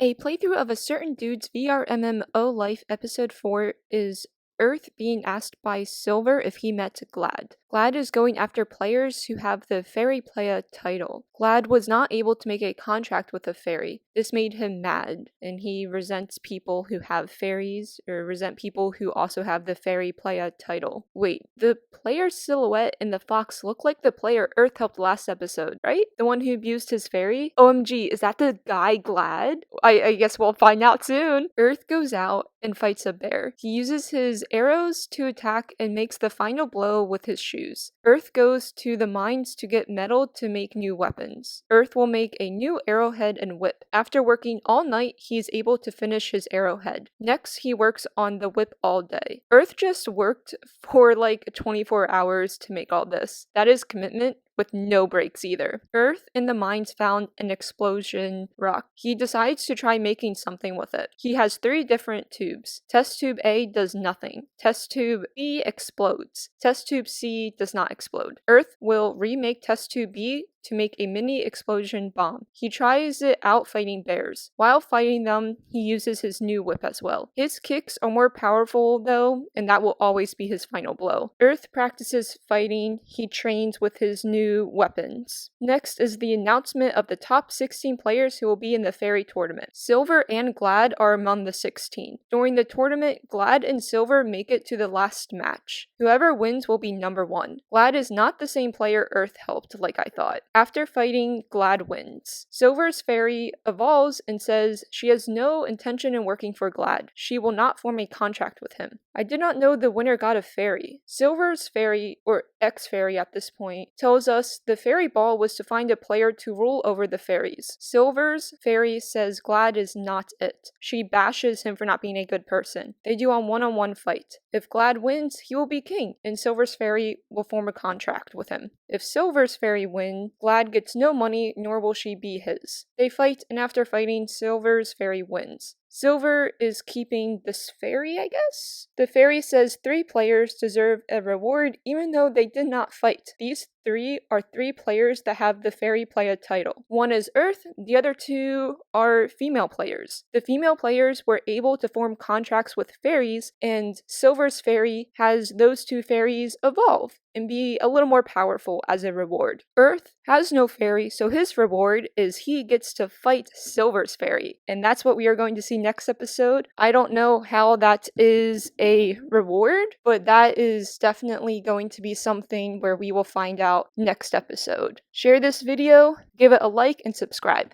A playthrough of a certain dude's VRMMO life episode 4 is Earth being asked by Silver if he met Glad. Glad is going after players who have the Fairy Playa title. Glad was not able to make a contract with a fairy. This made him mad, and he resents people who have fairies, or resent people who also have the Fairy Playa title. Wait, the player's silhouette in the fox looked like the player Earth helped last episode, right? The one who abused his fairy? OMG, is that the guy Glad? I guess we'll find out soon. Earth goes out and fights a bear. He uses his arrows to attack and makes the final blow with his shoes. Earth goes to the mines to get metal to make new weapons. Earth will make a new arrowhead and whip. After working all night, he is able to finish his arrowhead. Next, he works on the whip all day. Earth just worked for like 24 hours to make all this. That is commitment with no breaks either. Earth in the mines found an explosion rock. He decides to try making something with it. He has 3 different tubes. Test tube A does nothing. Test tube B explodes. Test tube C does not explode. Earth will remake test tube B to make a mini explosion bomb. He tries it out fighting bears. While fighting them, he uses his new whip as well. His kicks are more powerful though, and that will always be his final blow. Earth practices fighting. He trains with his new weapons. Next is the announcement of the top 16 players who will be in the fairy tournament. Silver and Glad are among the 16. During the tournament, Glad and Silver make it to the last match. Whoever wins will be number 1. Glad is not the same player Earth helped like I thought. After fighting, Glad wins. Silver's fairy evolves and says she has no intention in working for Glad. She will not form a contract with him. I did not know the winner got a fairy. Silver's fairy, or ex-fairy at this point, tells us the fairy ball was to find a player to rule over the fairies. Silver's fairy says Glad is not it. She bashes him for not being a good person. They do a one-on-one fight. If Glad wins, he will be king, and Silver's fairy will form a contract with him. If Silver's fairy wins, Glad gets no money, nor will she be his. They fight, and after fighting, Silver's fairy wins. Silver is keeping this fairy, I guess? The fairy says 3 players deserve a reward even though they did not fight. These 3 are 3 players that have the Fairy Playa title. One is Earth, the other 2 are female players. The female players were able to form contracts with fairies, and Silver's fairy has those 2 fairies evolve and be a little more powerful as a reward. Earth has no fairy, so his reward is he gets to fight Silver's fairy, and that's what we are going to see next episode. I don't know how that is a reward, but that is definitely going to be something where we will find out next episode. Share this video, give it a like, and subscribe.